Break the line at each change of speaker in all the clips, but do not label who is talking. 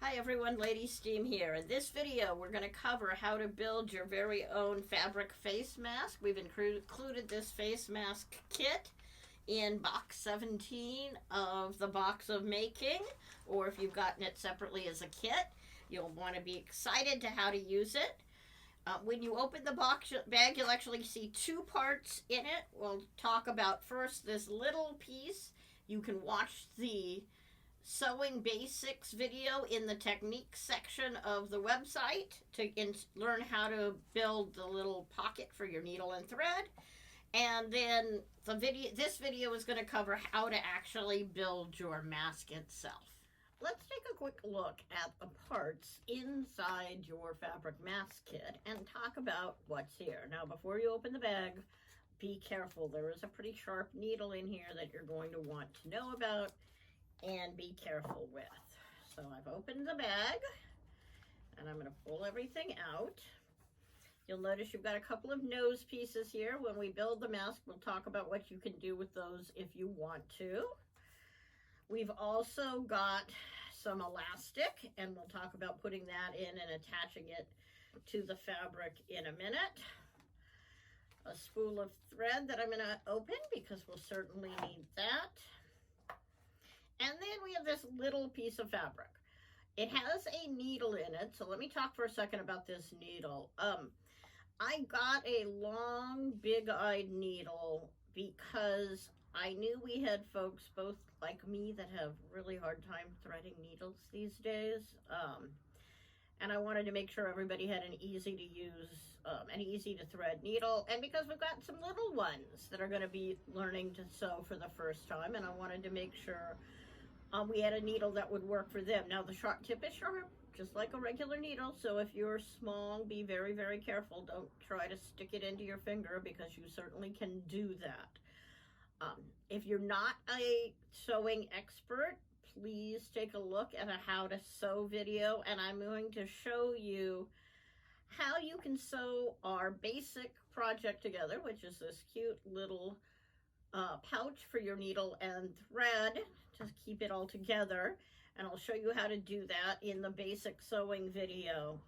Hi everyone, Lady Steam here. In this video, we're going to cover how to build your very own fabric face mask. We've included this face mask kit in box 17 of the box of making, or if you've gotten it separately as a kit, you'll want to be excited to how to use it. When you open the box bag, you'll actually see two parts in it. We'll talk about first this little piece. You can watch the sewing basics video in the technique section of the website to learn how to build the little pocket for your needle and thread. And then this video is going to cover how to actually build your mask itself. Let's take a quick look at the parts inside your fabric mask kit and talk about what's here. Now, before you open the bag, be careful. There is a pretty sharp needle in here that you're going to want to know about and be careful with. So I've opened the bag and I'm going to pull everything out. You'll notice you've got a couple of nose pieces here. When we build the mask, we'll talk about what you can do with those if you want to. We've also got some elastic, and we'll talk about putting that in and attaching it to the fabric in a minute. A spool of thread that I'm going to open because we'll certainly need that. And then we have this little piece of fabric. It has a needle in it, so let me talk for a second about this needle. I got a long, big-eyed needle because I knew we had folks, both like me, that have really hard time threading needles these days. And I wanted to make sure everybody had an easy to use, an easy to thread needle. And because we've got some little ones that are going to be learning to sew for the first time, and I wanted to make sure we had a needle that would work for them. Now, the sharp tip is sharp, just like a regular needle. So if you're small, be very, very careful. Don't try to stick it into your finger because you certainly can do that. If you're not a sewing expert, please take a look at a how to sew video, and I'm going to show you how you can sew our basic project together, which is this cute little pouch for your needle and thread to keep it all together. And I'll show you how to do that in the basic sewing video.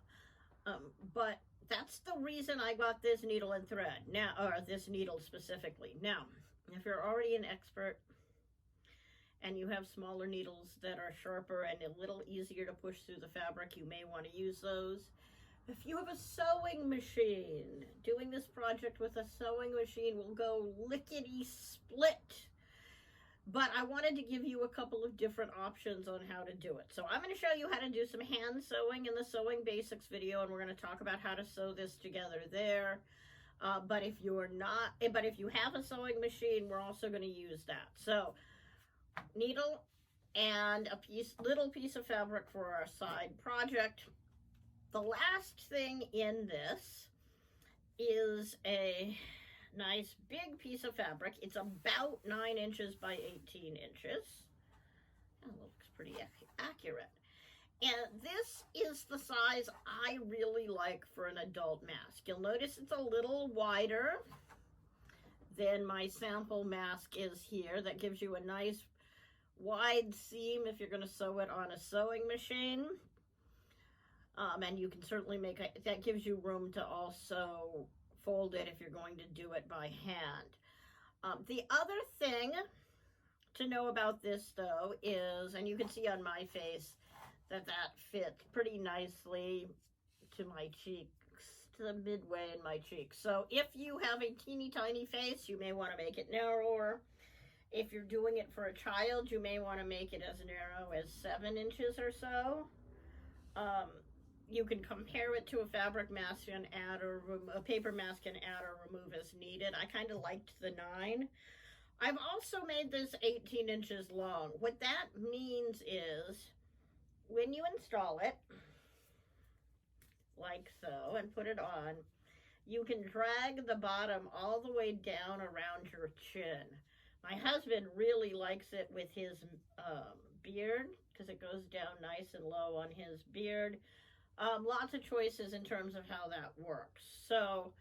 But that's the reason I got this needle and thread now, or this needle specifically. Now, if you're already an expert and you have smaller needles that are sharper and a little easier to push through the fabric, you may want to use those. If you have a sewing machine, doing this project with a sewing machine will go lickety-split. But I wanted to give you a couple of different options on how to do it. So I'm going to show you how to do some hand sewing in the sewing basics video, and we're going to talk about how to sew this together there. But if you have a sewing machine, we're also going to use that. So needle and a little piece of fabric for our side project. The last thing in this is a nice big piece of fabric. It's about 9 inches by 18 inches. That looks pretty accurate. And this is the size I really like for an adult mask. You'll notice it's a little wider than my sample mask is here. That gives you a nice wide seam if you're going to sew it on a sewing machine. And you can certainly that gives you room to also fold it if you're going to do it by hand. The other thing to know about this, though, is, and you can see on my face that fits pretty nicely to my cheeks, to the midway in my cheeks. So if you have a teeny tiny face, you may want to make it narrower. If you're doing it for a child, you may want to make it as narrow as 7 inches or so. You can compare it to a fabric mask and add a paper mask and add or remove as needed. I kind of liked the 9. I've also made this 18 inches long. What that means is when you install it, like so, and put it on, you can drag the bottom all the way down around your chin. My husband really likes it with his beard because it goes down nice and low on his beard. Lots of choices in terms of how that works. So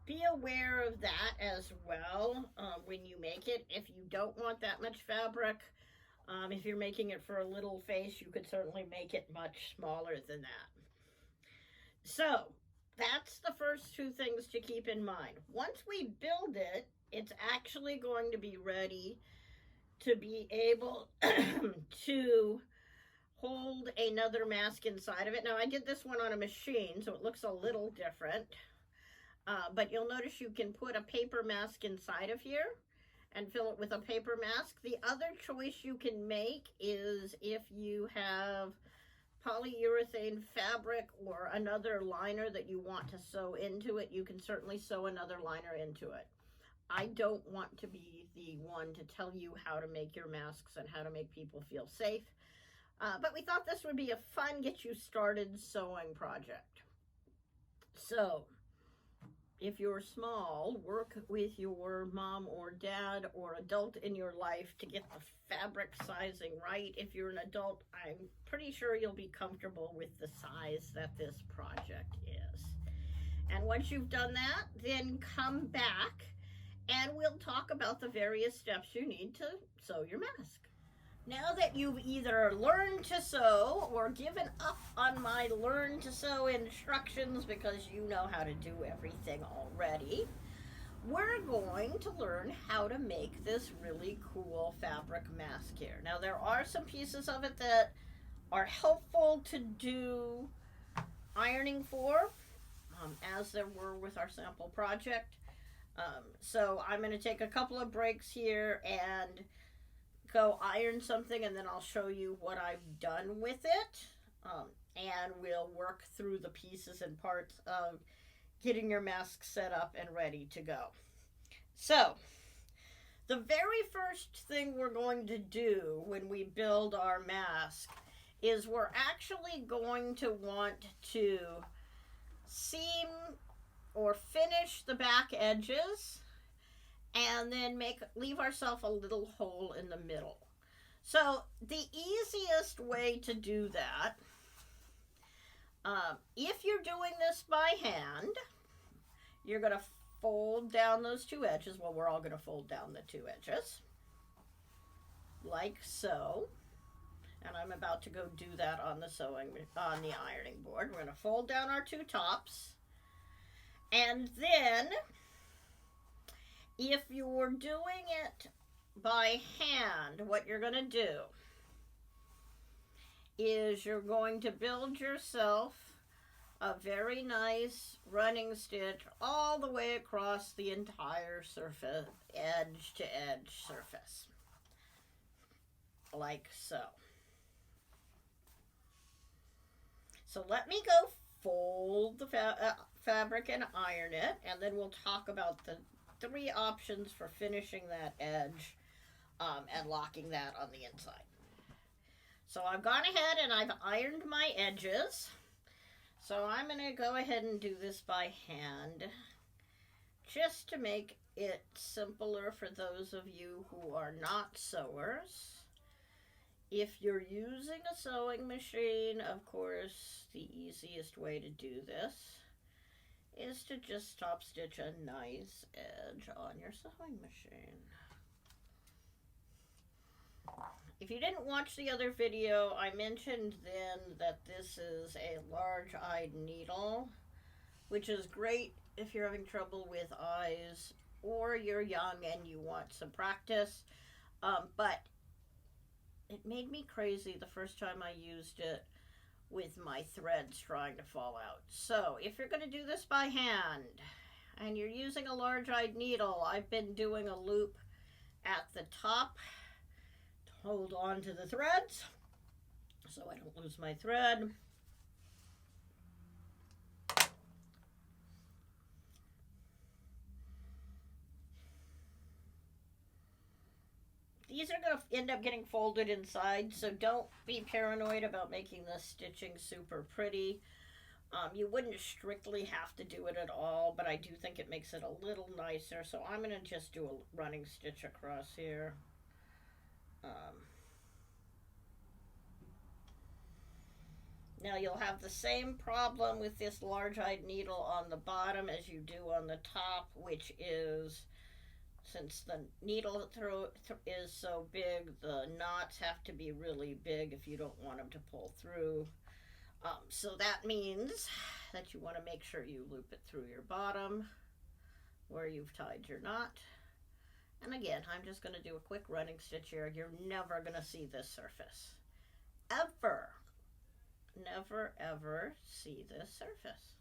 be aware of that as well when you make it. If you don't want that much fabric, If you're making it for a little face, you could certainly make it much smaller than that. So that's the first two things to keep in mind. Once we build it, it's actually going to be ready to be able to hold another mask inside of it. Now I did this one on a machine, so it looks a little different. But you'll notice you can put a paper mask inside of here and fill it with a paper mask. The other choice you can make is if you have polyurethane fabric or another liner that you want to sew into it, you can certainly sew another liner into it. I don't want to be the one to tell you how to make your masks and how to make people feel safe. But we thought this would be a fun get you started sewing project. So if you're small, work with your mom or dad or adult in your life to get the fabric sizing right. If you're an adult, I'm pretty sure you'll be comfortable with the size that this project is. And once you've done that, then come back and we'll talk about the various steps you need to sew your mask. Now that you've either learned to sew or given up on my learn to sew instructions because you know how to do everything already, we're going to learn how to make this really cool fabric mask here. Now there are some pieces of it that are helpful to do ironing for, as there were with our sample project. So I'm going to take a couple of breaks here and go iron something, and then I'll show you what I've done with it, and we'll work through the pieces and parts of getting your mask set up and ready to go. So the very first thing we're going to do when we build our mask is we're actually going to want to seam or finish the back edges and then leave ourselves a little hole in the middle. So the easiest way to do that, if you're doing this by hand, you're going to fold down those two edges. Well, we're all going to fold down the two edges, like so. And I'm about to go do that on the ironing board. We're going to fold down our two tops, and then if you're doing it by hand, what you're going to do is you're going to build yourself a very nice running stitch all the way across the entire surface, edge to edge surface, like so. So let me go fold the fabric and iron it, and then we'll talk about the three options for finishing that edge and locking that on the inside. So I've gone ahead and I've ironed my edges. So I'm going to go ahead and do this by hand just to make it simpler for those of you who are not sewers. If you're using a sewing machine, of course, the easiest way to do this is to just top stitch a nice edge on your sewing machine. If you didn't watch the other video, I mentioned then that this is a large-eyed needle, which is great if you're having trouble with eyes or you're young and you want some practice. But it made me crazy the first time I used it with my threads trying to fall out. So if you're going to do this by hand and you're using a large-eyed needle, I've been doing a loop at the top to hold on to the threads so I don't lose my thread. These are going to end up getting folded inside, so don't be paranoid about making the stitching super pretty. You wouldn't strictly have to do it at all, but I do think it makes it a little nicer, so I'm going to just do a running stitch across here. Now you'll have the same problem with this large-eyed needle on the bottom as you do on the top, which is Since the needle is so big, the knots have to be really big if you don't want them to pull through. So that means that you want to make sure you loop it through your bottom where you've tied your knot. And again, I'm just going to do a quick running stitch here. You're never going to see this surface. Ever. Never, ever see this surface.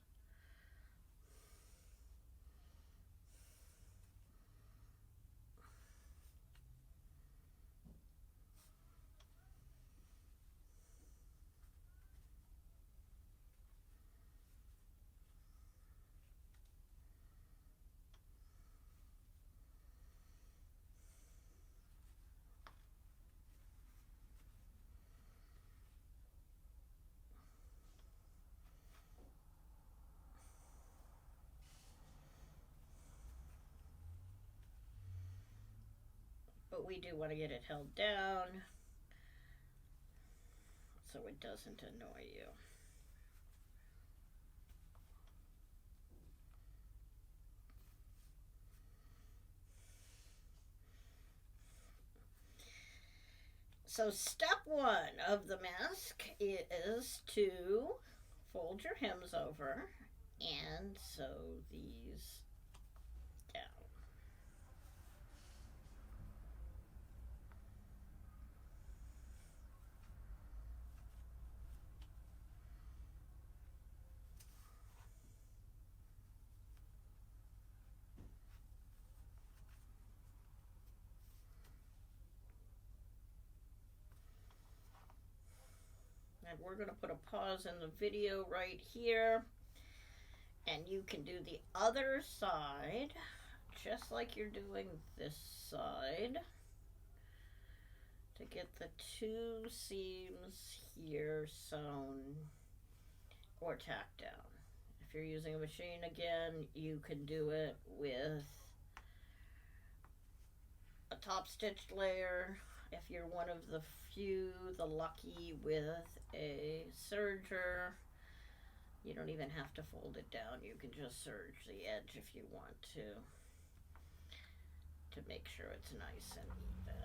But we do want to get it held down so it doesn't annoy you. So step one of the mask is to fold your hems over and sew these down. And we're going to put a pause in the video right here. And you can do the other side just like you're doing this side to get the two seams here sewn or tacked down. If you're using a machine, again, you can do it with a top stitched layer. If you're one of the few, the lucky with a serger, you don't even have to fold it down. You can just serge the edge if you want to make sure it's nice and even.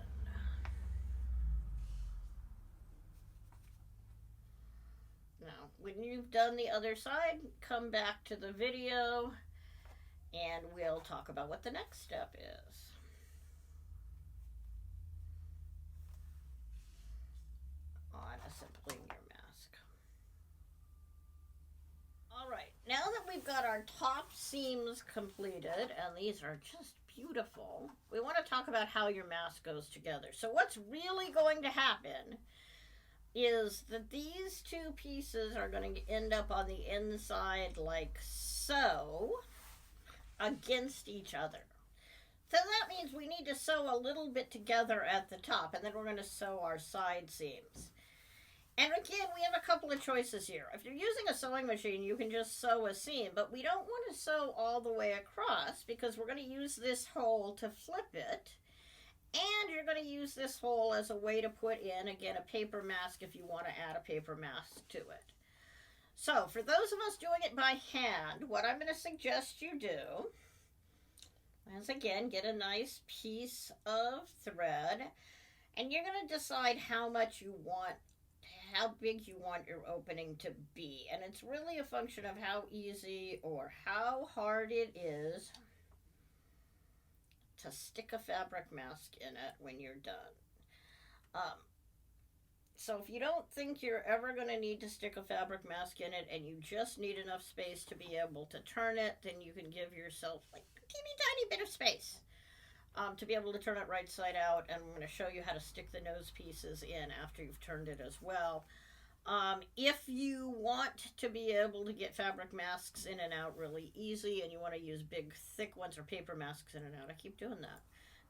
Now, when you've done the other side, come back to the video and we'll talk about what the next step is. On assembling your mask. Alright, now that we've got our top seams completed, and these are just beautiful, we want to talk about how your mask goes together. So what's really going to happen is that these two pieces are going to end up on the inside like so, against each other. So that means we need to sew a little bit together at the top, and then we're going to sew our side seams. And again, we have a couple of choices here. If you're using a sewing machine, you can just sew a seam, but we don't want to sew all the way across because we're going to use this hole to flip it. And you're going to use this hole as a way to put in, again, a paper mask if you want to add a paper mask to it. So for those of us doing it by hand, what I'm going to suggest you do is, again, get a nice piece of thread, and you're going to decide how much you want, how big you want your opening to be. And it's really a function of how easy or how hard it is to stick a fabric mask in it when you're done. So if you don't think you're ever going to need to stick a fabric mask in it and you just need enough space to be able to turn it, then you can give yourself like a teeny tiny bit of space to be able to turn it right side out. And I'm going to show you how to stick the nose pieces in after you've turned it as well. If you want to be able to get fabric masks in and out really easy and you want to use big thick ones or paper masks in and out, I keep doing that,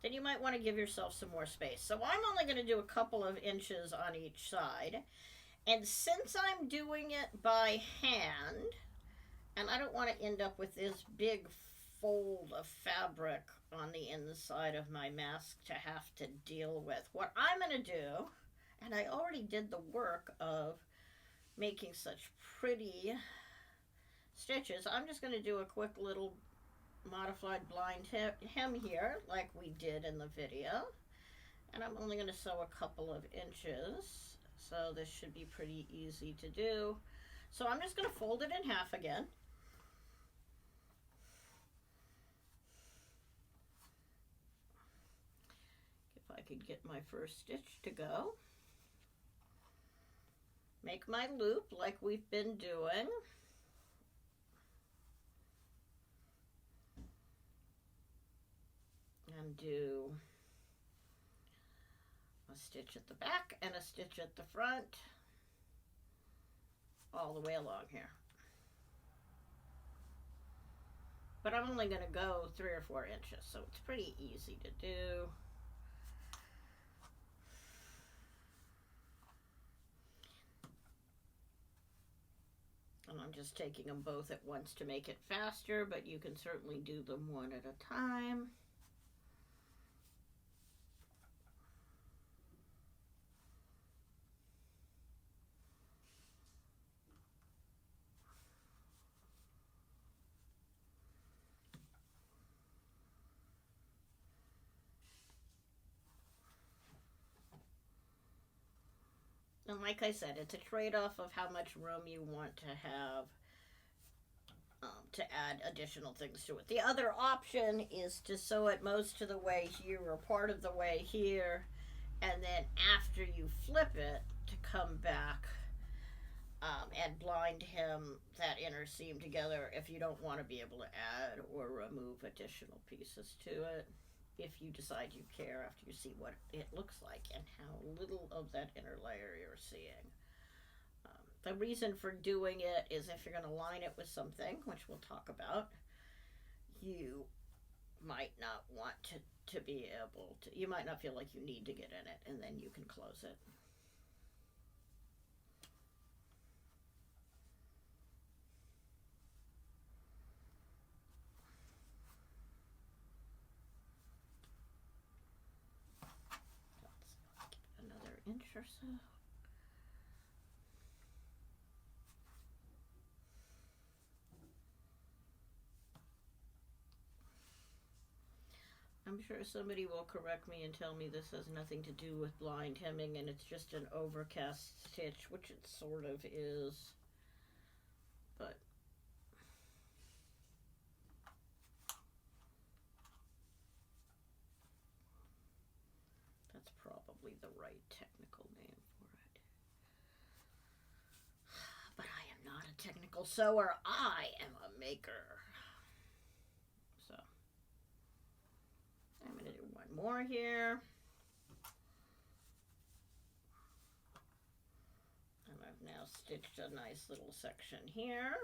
then you might want to give yourself some more space. So I'm only going to do a couple of inches on each side. And since I'm doing it by hand, and I don't want to end up with this big fold of fabric on the inside of my mask to have to deal with, what I'm going to do, and I already did the work of making such pretty stitches, I'm just going to do a quick little modified blind hem here like we did in the video. And I'm only going to sew a couple of inches, so this should be pretty easy to do. So I'm just going to fold it in half again. If I could get my first stitch to go. Make my loop like we've been doing. And do a stitch at the back and a stitch at the front all the way along here. But I'm only going to go 3 or 4 inches, so it's pretty easy to do. And I'm just taking them both at once to make it faster, but you can certainly do them one at a time. And like I said, it's a trade-off of how much room you want to have to add additional things to it. The other option is to sew it most of the way here or part of the way here, and then after you flip it, to come back and blind hem that inner seam together if you don't want to be able to add or remove additional pieces to it. If you decide you care after you see what it looks like and how little of that inner layer you're seeing. The reason for doing it is if you're going to line it with something, which we'll talk about, you might not want to be able to, you might not feel like you need to get in it, and then you can close it. Another inch or so. I'm sure somebody will correct me and tell me this has nothing to do with blind hemming and it's just an overcast stitch, which it sort of is, but that's probably the right technical name for it. But I am not a technical sewer, I am a maker. So I'm going to do one more here. And I've now stitched a nice little section here.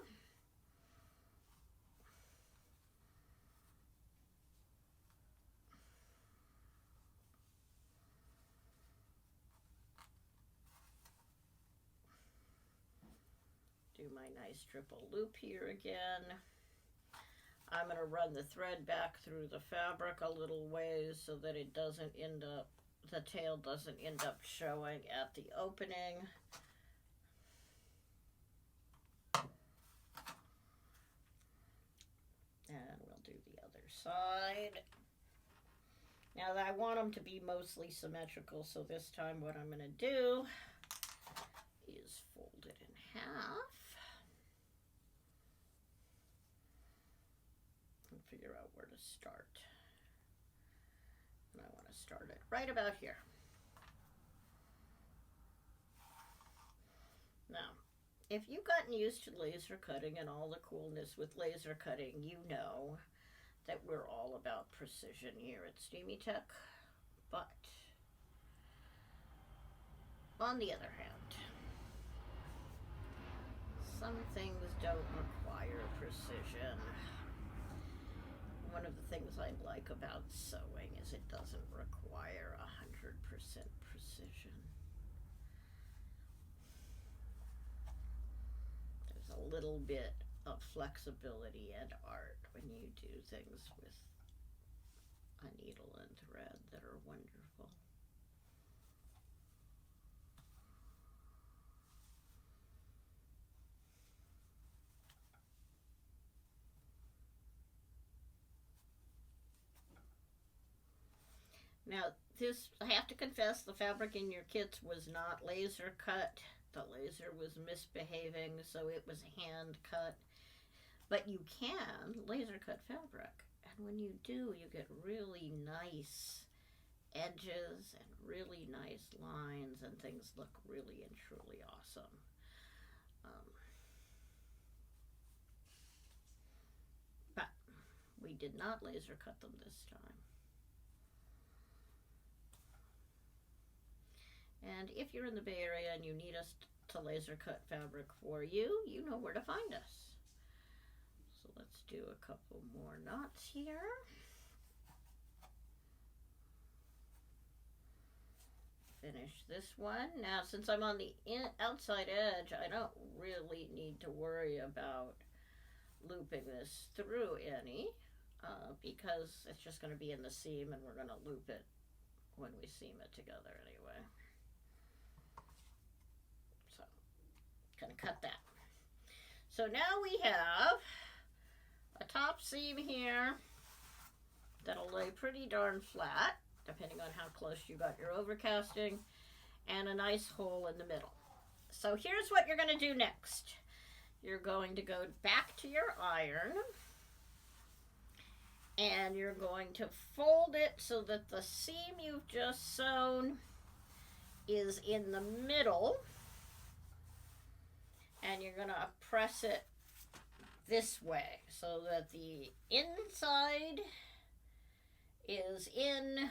Do my nice triple loop here again. I'm going to run the thread back through the fabric a little ways so that it doesn't end up, the tail doesn't end up showing at the opening. And we'll do the other side. Now I want them to be mostly symmetrical, so this time what I'm going to do is fold it in half. Figure out where to start. And I want to start it right about here. Now, if you've gotten used to laser cutting and all the coolness with laser cutting, you know that we're all about precision here at Steamy Tech. But on the other hand, some things don't require precision. One of the things I like about sewing is it doesn't require 100% precision. There's a little bit of flexibility and art when you do things with a needle and thread that are wonderful. Now, this, I have to confess, the fabric in your kits was not laser cut. The laser was misbehaving, so it was hand cut. But you can laser cut fabric. And when you do, you get really nice edges and really nice lines, and things look really and truly awesome. But we did not laser cut them this time. And if you're in the Bay Area and you need us to laser cut fabric for you, you know where to find us. So let's do a couple more knots here. Finish this one. Now, since I'm on the outside edge, I don't really need to worry about looping this through any, because it's just going to be in the seam, and we're going to loop it when we seam it together anyway. So, going to cut that. So now we have a top seam here that'll lay pretty darn flat, depending on how close you got your overcasting, and a nice hole in the middle. So here's what you're going to do next. You're going to go back to your iron, and you're going to fold it so that the seam you've just sewn is in the middle, and you're going to press it this way so that the inside is in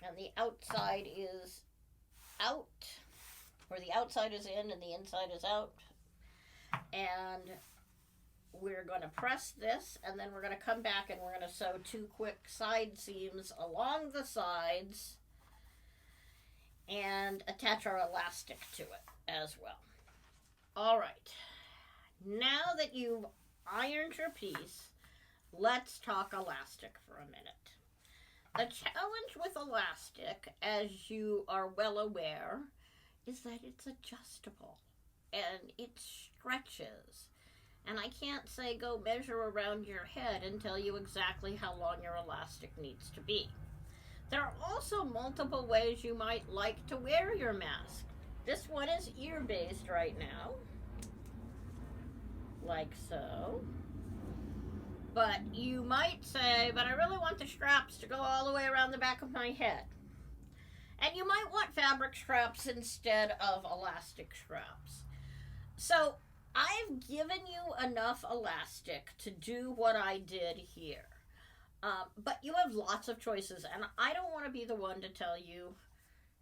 and the outside is out, or the outside is in and the inside is out. And we're going to press this, and then we're going to come back and we're going to sew 2 quick side seams along the sides and attach our elastic to it as well. All right, now that you've ironed your piece, let's talk elastic for a minute. The challenge with elastic, as you are well aware, is that it's adjustable and it stretches. And I can't say go measure around your head and tell you exactly how long your elastic needs to be. There are also multiple ways you might like to wear your mask. This one is ear-based right now, like so. But you might say, but I really want the straps to go all the way around the back of my head. And you might want fabric straps instead of elastic straps. So I've given you enough elastic to do what I did here. But you have lots of choices, and I don't want to be the one to tell you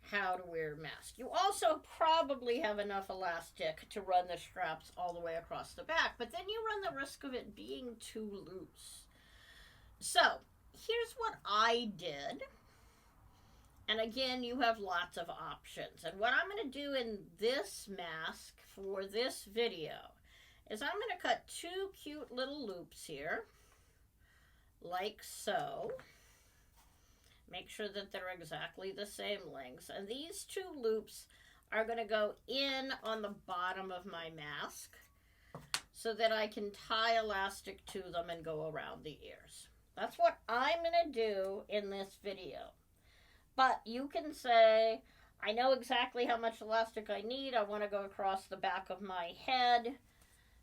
how to wear a mask. You also probably have enough elastic to run the straps all the way across the back, but then you run the risk of it being too loose. So here's what I did. And again, you have lots of options. And what I'm going to do in this mask for this video is I'm going to cut 2 cute little loops here, like so. Make sure that they're exactly the same lengths. And these 2 loops are going to go in on the bottom of my mask so that I can tie elastic to them and go around the ears. That's what I'm going to do in this video. But you can say, I know exactly how much elastic I need. I want to go across the back of my head.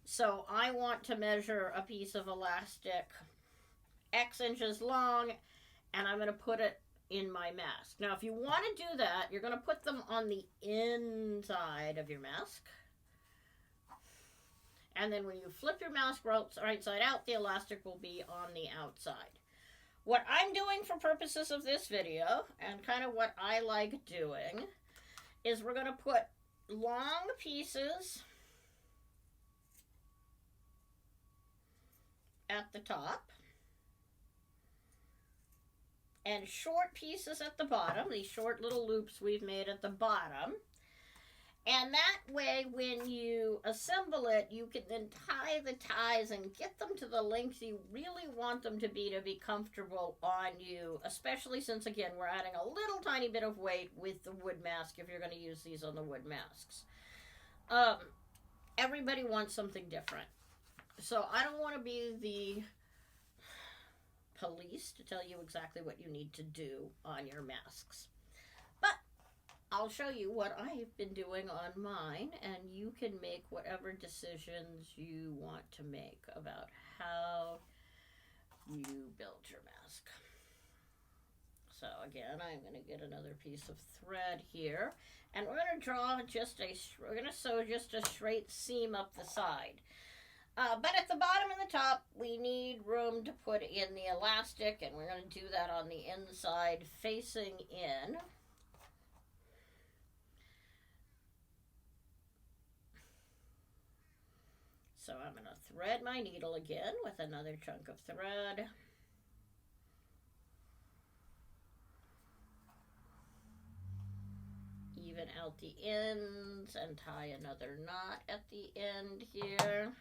So I want to measure a piece of elastic X inches long, and I'm going to put it in my mask. Now, if you want to do that, you're going to put them on the inside of your mask. And then when you flip your mask right side out, the elastic will be on the outside. What I'm doing for purposes of this video, and kind of what I like doing, is we're going to put long pieces at the top and short pieces at the bottom, these short little loops we've made at the bottom. And that way, when you assemble it, you can then tie the ties and get them to the length you really want them to be comfortable on you, especially since, again, we're adding a little tiny bit of weight with the wood mask if you're going to use these on the wood masks. Everybody wants something different. So I don't want to be the police to tell you exactly what you need to do on your masks. But I'll show you what I've been doing on mine, and you can make whatever decisions you want to make about how you build your mask. So again, I'm going to get another piece of thread here, and we're going to draw we're going to sew just a straight seam up the side. But at the bottom and the top, we need room to put in the elastic, and we're going to do that on the inside facing in. So I'm going to thread my needle again with another chunk of thread. Even out the ends and tie another knot at the end here.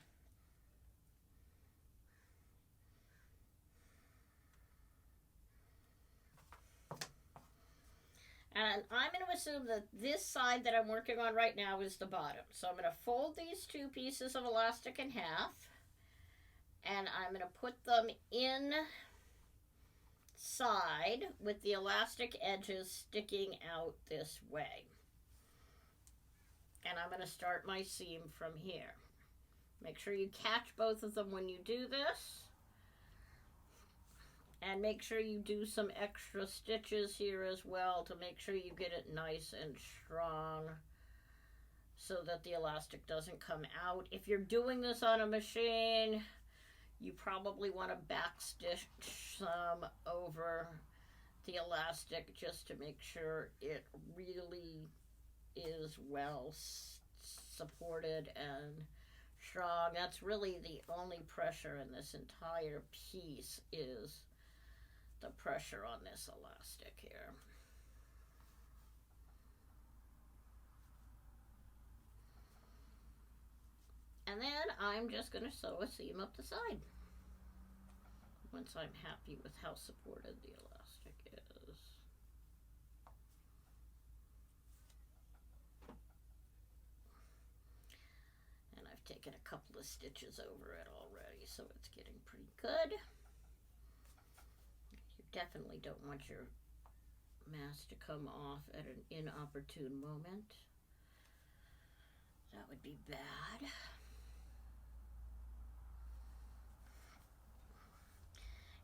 And I'm going to assume that this side that I'm working on right now is the bottom. So I'm going to fold these two pieces of elastic in half, and I'm going to put them inside with the elastic edges sticking out this way. And I'm going to start my seam from here. Make sure you catch both of them when you do this. And make sure you do some extra stitches here as well to make sure you get it nice and strong so that the elastic doesn't come out. If you're doing this on a machine, you probably want to backstitch some over the elastic just to make sure it really is well supported and strong. That's really the only pressure in this entire piece, is the pressure on this elastic here. And then I'm just going to sew a seam up the side once I'm happy with how supported the elastic is. And I've taken a couple of stitches over it already, so it's getting pretty good. You definitely don't want your mask to come off at an inopportune moment. That would be bad.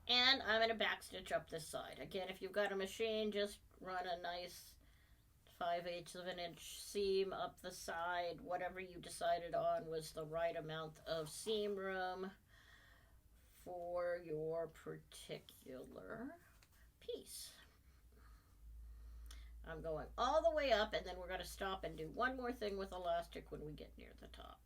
And I'm going to backstitch up this side. Again, if you've got a machine, just run a nice 5/8 of an inch seam up the side. Whatever you decided on was the right amount of seam room for your particular piece. I'm going all the way up, and then we're going to stop and do one more thing with elastic when we get near the top.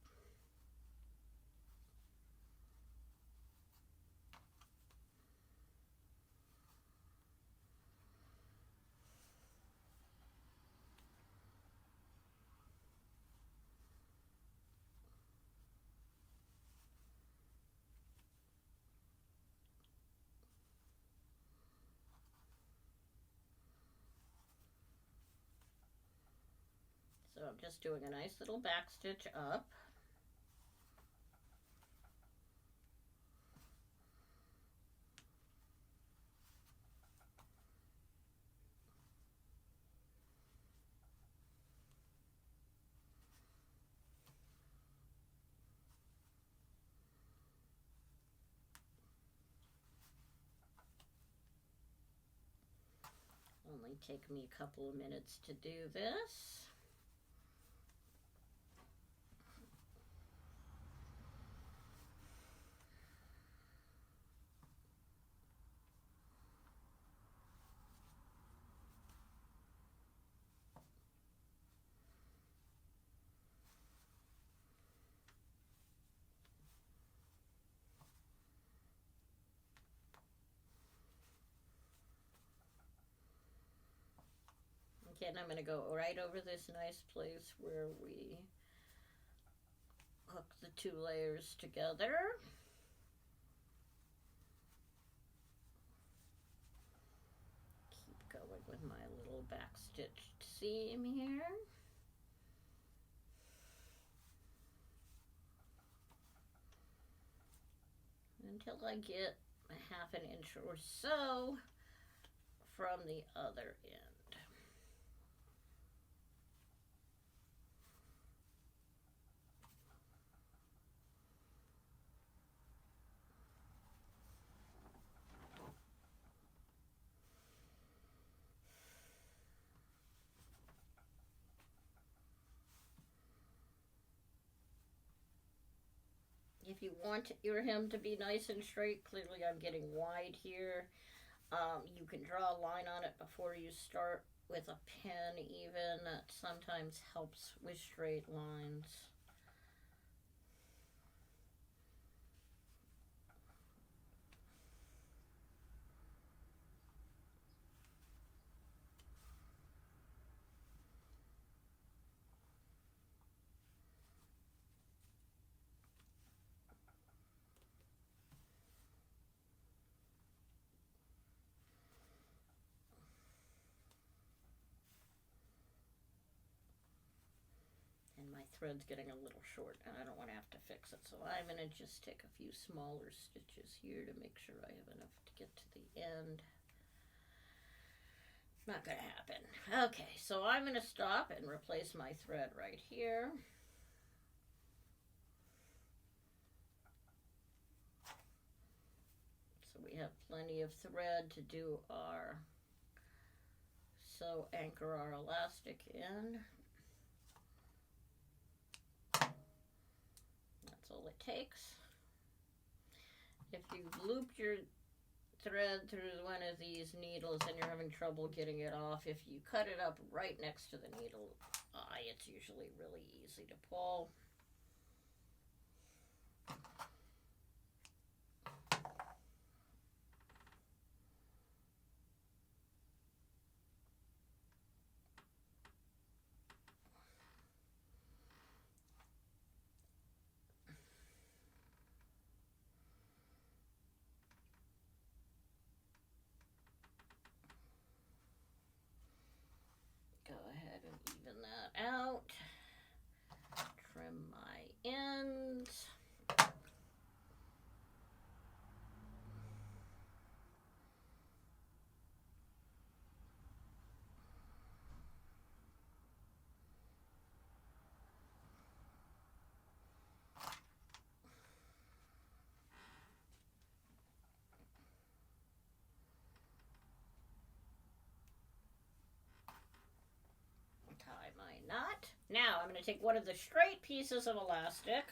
So I'm just doing a nice little back stitch up. Only take me a couple of minutes to do this. Again, I'm going to go right over this nice place where we hook the two layers together. Keep going with my little back stitched seam here. Until I get a half an inch or so from the other end. If you want your hem to be nice and straight, clearly I'm getting wide here. You can draw a line on it before you start with a pen even. That sometimes helps with straight lines. My thread's getting a little short and I don't want to have to fix it, so I'm going to just take a few smaller stitches here to make sure I have enough to get to the end. Not going to happen. Okay, so I'm going to stop and replace my thread right here. So we have plenty of thread to do our sew anchor our elastic in. That's all it takes. If you've looped your thread through one of these needles and you're having trouble getting it off, if you cut it up right next to the needle eye, it's usually really easy to pull. Go ahead and even that out. Trim my ends. Knot. Now I'm going to take one of the straight pieces of elastic.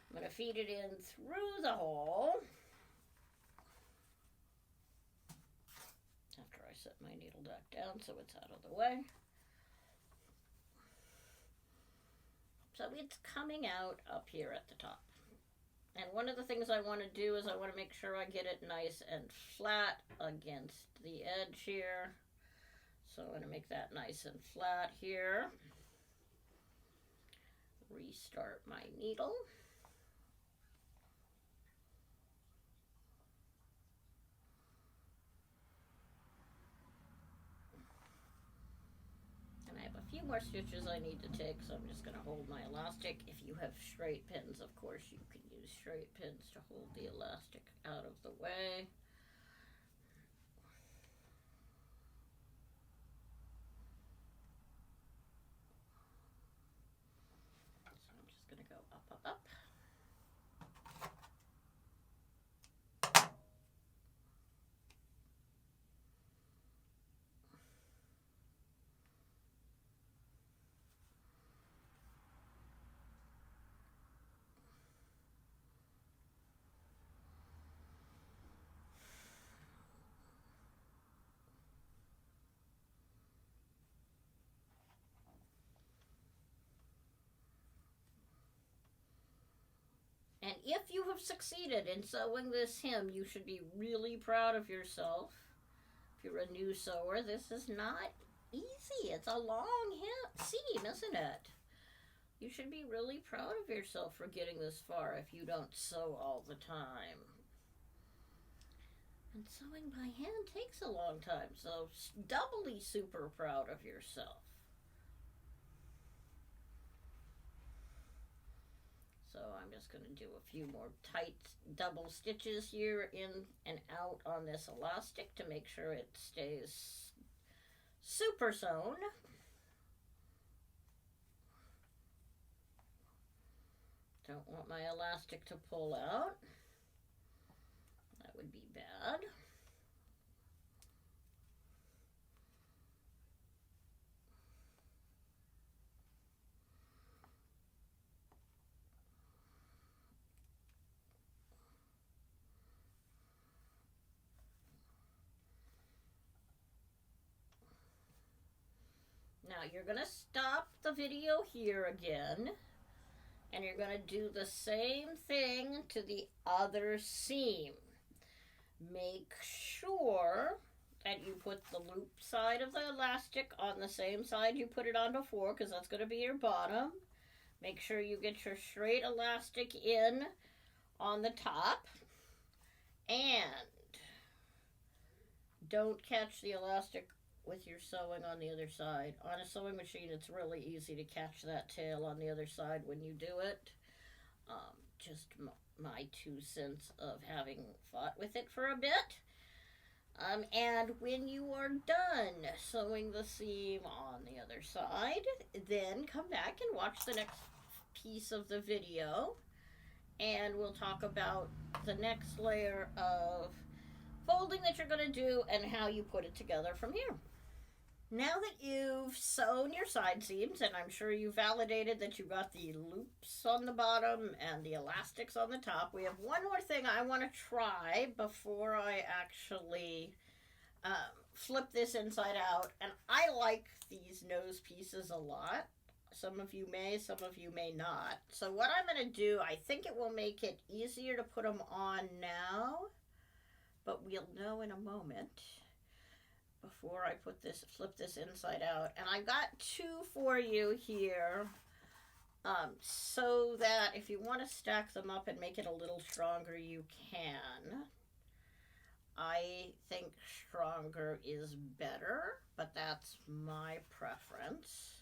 I'm going to feed it in through the hole. After I set my needle back down so it's out of the way. So it's coming out up here at the top. And one of the things I want to do is I want to make sure I get it nice and flat against the edge here. So I'm going to make that nice and flat here. Restart my needle. And I have a few more stitches I need to take, so I'm just going to hold my elastic. If you have straight pins, of course, you can use straight pins to hold the elastic out of the way. Up. And if you have succeeded in sewing this hem, you should be really proud of yourself. If you're a new sewer, this is not easy. It's a long seam, isn't it? You should be really proud of yourself for getting this far if you don't sew all the time. And sewing by hand takes a long time, so doubly super proud of yourself. So I'm just going to do a few more tight double stitches here in and out on this elastic to make sure it stays super sewn. Don't want my elastic to pull out. That would be bad. Now you're going to stop the video here again, and you're going to do the same thing to the other seam. Make sure that you put the loop side of the elastic on the same side you put it on before, because that's going to be your bottom. Make sure you get your straight elastic in on the top, and don't catch the elastic with your sewing on the other side. On a sewing machine, it's really easy to catch that tail on the other side when you do it. Just my 2 cents of having fought with it for a bit. And when you are done sewing the seam on the other side, then come back and watch the next piece of the video, and we'll talk about the next layer of folding that you're going to do and how you put it together from here. Now that you've sewn your side seams, and I'm sure you validated that you got the loops on the bottom and the elastics on the top, we have one more thing I want to try before I actually flip this inside out. And I like these nose pieces a lot. Some of you may, some of you may not. So what I'm going to do, I think it will make it easier to put them on now, but we'll know in a moment before I flip this inside out. And I've got 2 for you here, so that if you want to stack them up and make it a little stronger, you can. I think stronger is better, but that's my preference.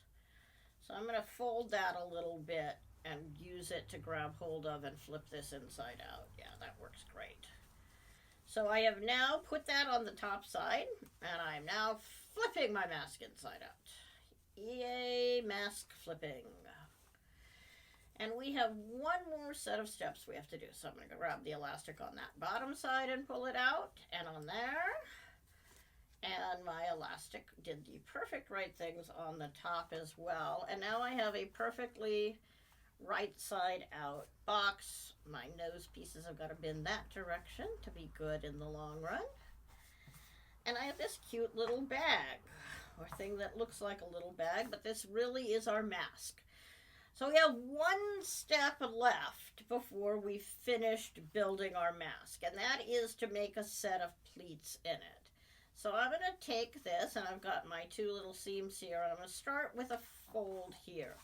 So I'm going to fold that a little bit and use it to grab hold of and flip this inside out. Yeah, that works great. So I have now put that on the top side, and I'm now flipping my mask inside out. Yay, mask flipping. And we have one more set of steps we have to do. So I'm going to grab the elastic on that bottom side and pull it out, and on there. And my elastic did the perfect right things on the top as well. And now I have a perfectly right side out box. My nose pieces have got to bend that direction to be good in the long run. And I have this cute little bag, or thing that looks like a little bag, but this really is our mask. So we have one step left before we've finished building our mask, and that is to make a set of pleats in it. So I'm going to take this, and I've got my 2 little seams here, and I'm going to start with a fold here.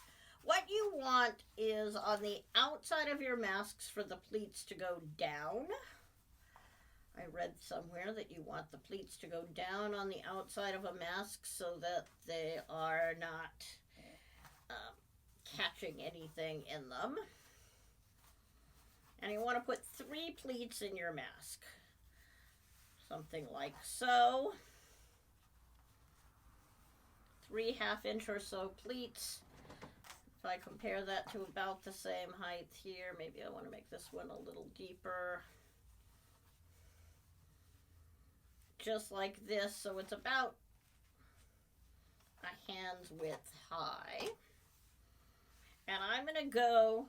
What you want is on the outside of your masks for the pleats to go down. I read somewhere that you want the pleats to go down on the outside of a mask so that they are not catching anything in them. And you want to put 3 pleats in your mask. Something like so. 3 1/2-inch or so pleats. If I compare that to about the same height here, maybe I want to make this one a little deeper. Just like this, so it's about a hand's width high. And I'm going to go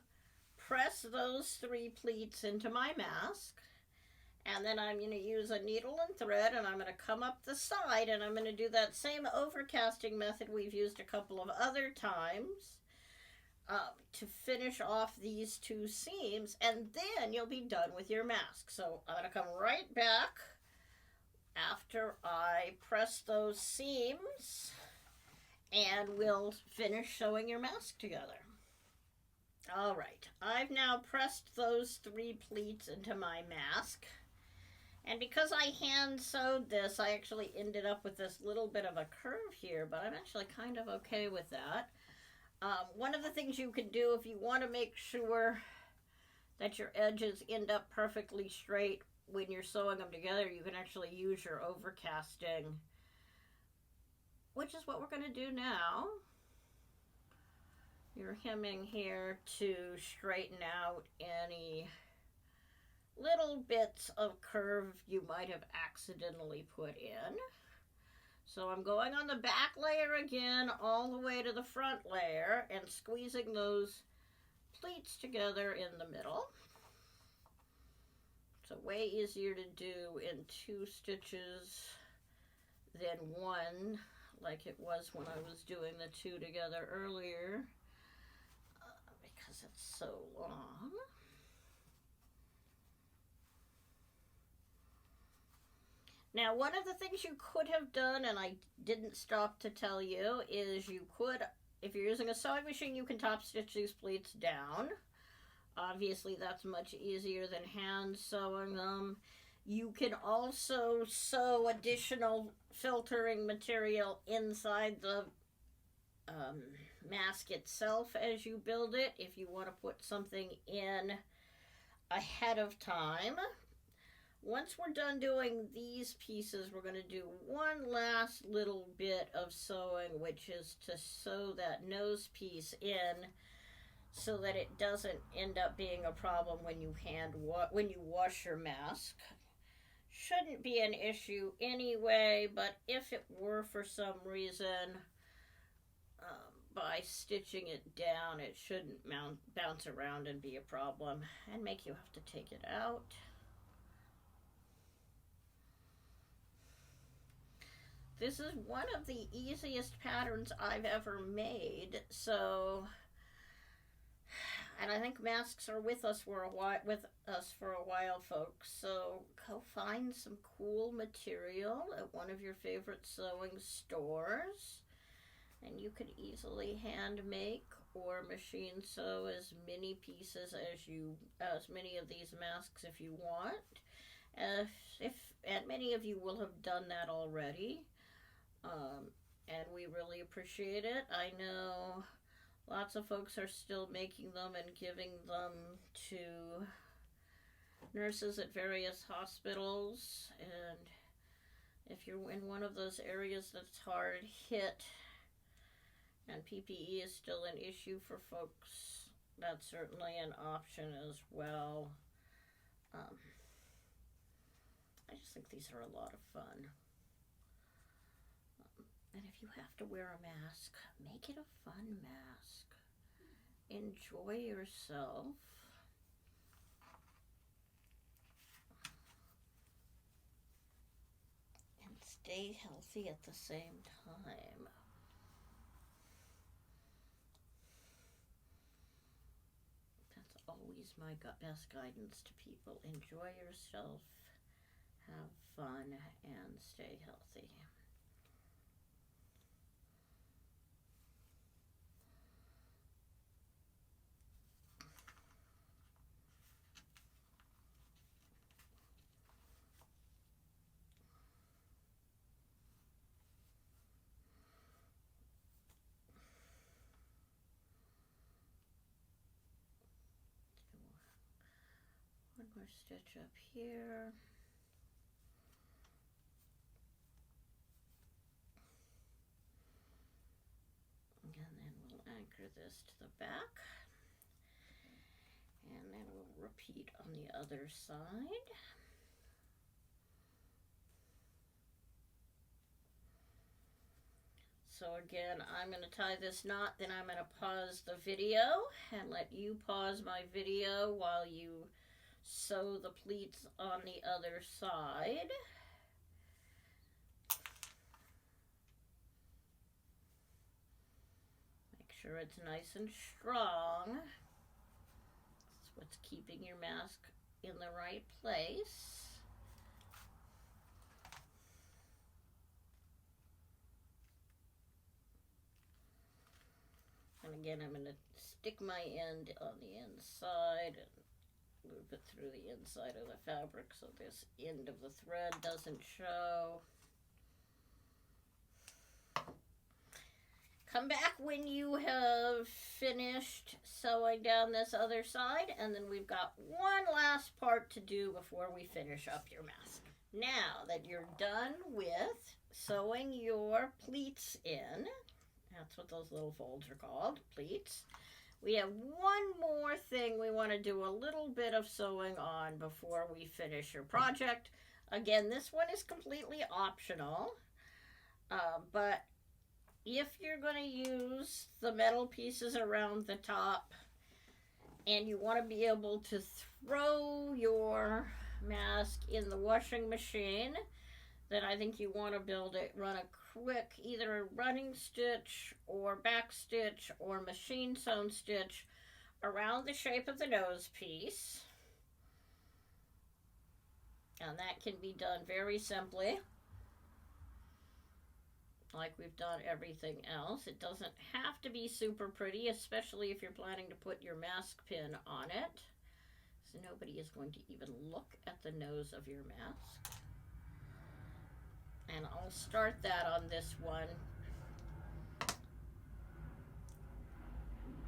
press those 3 pleats into my mask. And then I'm going to use a needle and thread, and I'm going to come up the side, and I'm going to do that same overcasting method we've used a couple of other times to finish off these 2 seams, and then you'll be done with your mask. So I'm going to come right back after I press those seams, and we'll finish sewing your mask together. All right, I've now pressed those 3 pleats into my mask. And because I hand sewed this, I actually ended up with this little bit of a curve here, but I'm actually kind of okay with that. One of the things you can do if you want to make sure that your edges end up perfectly straight when you're sewing them together, you can actually use your overcasting, which is what we're going to do now. You're hemming here to straighten out any little bits of curve you might have accidentally put in. So I'm going on the back layer again all the way to the front layer and squeezing those pleats together in the middle. It's way easier to do in 2 stitches than 1, like it was when I was doing the 2 together earlier, because it's so long. Now, one of the things you could have done, and I didn't stop to tell you, is you could, if you're using a sewing machine, you can top stitch these pleats down. Obviously, that's much easier than hand sewing them. You can also sew additional filtering material inside the mask itself as you build it, if you want to put something in ahead of time. Once we're done doing these pieces, we're going to do one last little bit of sewing, which is to sew that nose piece in so that it doesn't end up being a problem when you wash your mask. Shouldn't be an issue anyway, but if it were for some reason, by stitching it down, it shouldn't bounce around and be a problem and make you have to take it out. This is one of the easiest patterns I've ever made, so, and I think masks are with us for a while, folks. So go find some cool material at one of your favorite sewing stores, and you can easily hand make or machine sew as many pieces as many of these masks if you want. And many of you will have done that already. And we really appreciate it. I know lots of folks are still making them and giving them to nurses at various hospitals. And if you're in one of those areas that's hard hit and PPE is still an issue for folks, that's certainly an option as well. I just think these are a lot of fun. And if you have to wear a mask, make it a fun mask. Enjoy yourself. And stay healthy at the same time. That's always my best guidance to people. Enjoy yourself, have fun, and stay healthy. One more stitch up here. And then we'll anchor this to the back. And then we'll repeat on the other side. So again, I'm going to tie this knot, then I'm going to pause the video and let you pause my video while you sew the pleats on the other side. Make sure it's nice and strong. That's what's keeping your mask in the right place. And again, I'm going to stick my end on the inside and loop it through the inside of the fabric so this end of the thread doesn't show. Come back when you have finished sewing down this other side, and then we've got one last part to do before we finish up your mask. Now that you're done with sewing your pleats in, that's what those little folds are called, pleats, we have one more thing we want to do a little bit of sewing on before we finish your project. Again, this one is completely optional, but if you're going to use the metal pieces around the top and you want to be able to throw your mask in the washing machine, then I think you want to run a quick either running stitch or back stitch or machine sewn stitch around the shape of the nose piece. And that can be done very simply, like we've done everything else. It doesn't have to be super pretty, especially if you're planning to put your mask pin on it. So nobody is going to even look at the nose of your mask. And I'll start that on this one,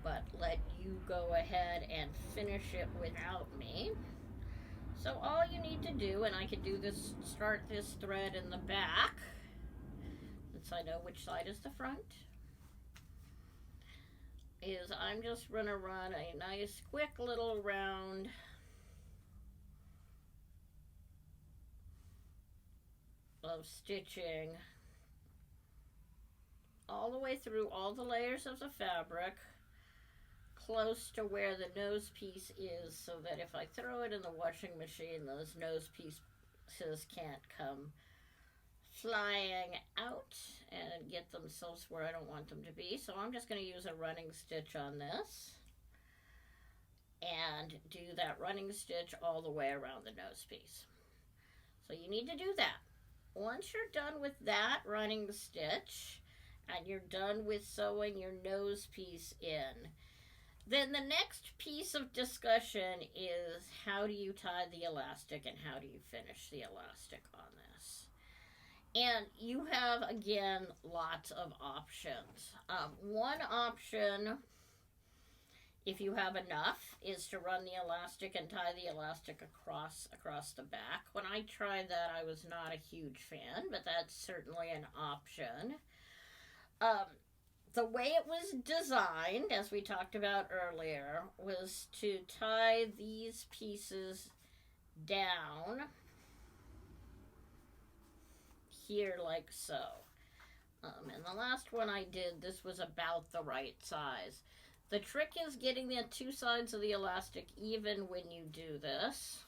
but let you go ahead and finish it without me. So all you need to do, and I can do this, start this thread in the back, since I know which side is the front, is I'm just going to run a nice quick little round of stitching all the way through all the layers of the fabric, close to where the nose piece is, so that if I throw it in the washing machine, those nose pieces can't come flying out and get themselves where I don't want them to be. So I'm just going to use a running stitch on this and do that running stitch all the way around the nose piece. So you need to do that. Once you're done with that running stitch and you're done with sewing your nose piece in, then the next piece of discussion is how do you tie the elastic and how do you finish the elastic on this. And you have, again, lots of options. One option, if you have enough, is to run the elastic and tie the elastic across the back. When I tried that, I was not a huge fan, but that's certainly an option. The way it was designed, as we talked about earlier, was to tie these pieces down here like so. And the last one I did, this was about the right size. The trick is getting the two sides of the elastic even when you do this.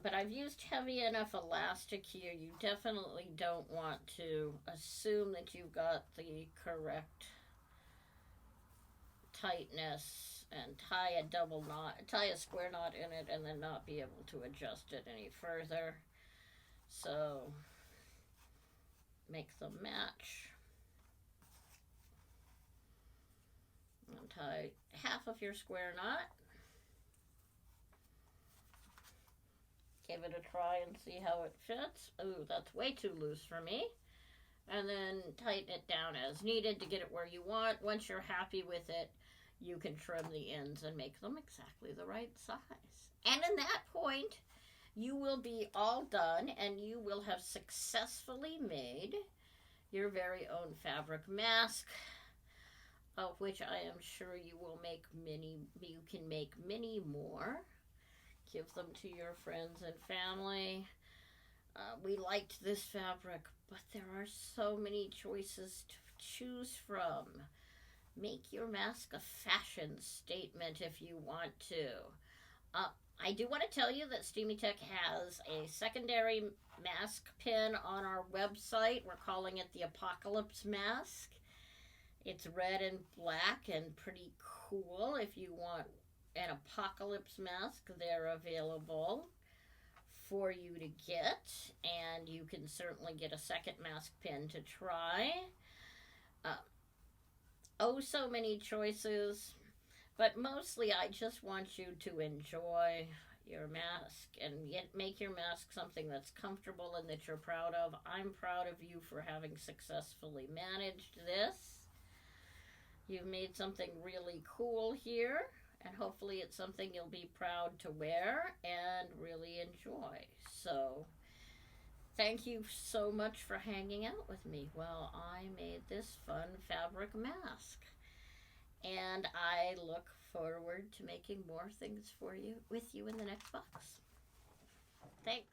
But I've used heavy enough elastic here. You definitely don't want to assume that you've got the correct tightness and tie a square knot in it and then not be able to adjust it any further. So make them match. And tie half of your square knot. Give it a try and see how it fits. Ooh, that's way too loose for me. And then tighten it down as needed to get it where you want. Once you're happy with it, you can trim the ends and make them exactly the right size. And in that point, you will be all done and you will have successfully made your very own fabric mask, of which I am sure you can make many more. Give them to your friends and family. We liked this fabric, but there are so many choices to choose from. Make your mask a fashion statement if you want to. I do want to tell you that Steamy Tech has a secondary mask pin on our website. We're calling it the Apocalypse Mask. It's red and black and pretty cool. If you want an apocalypse mask, they're available for you to get, and you can certainly get a second mask pin to try. So many choices, but mostly I just want you to enjoy your mask and make your mask something that's comfortable and that you're proud of. I'm proud of you for having successfully managed this. You've made something really cool here, and hopefully it's something you'll be proud to wear and really enjoy. So thank you so much for hanging out with me while I made this fun fabric mask. And I look forward to making more things for you with you in the next box. Thanks.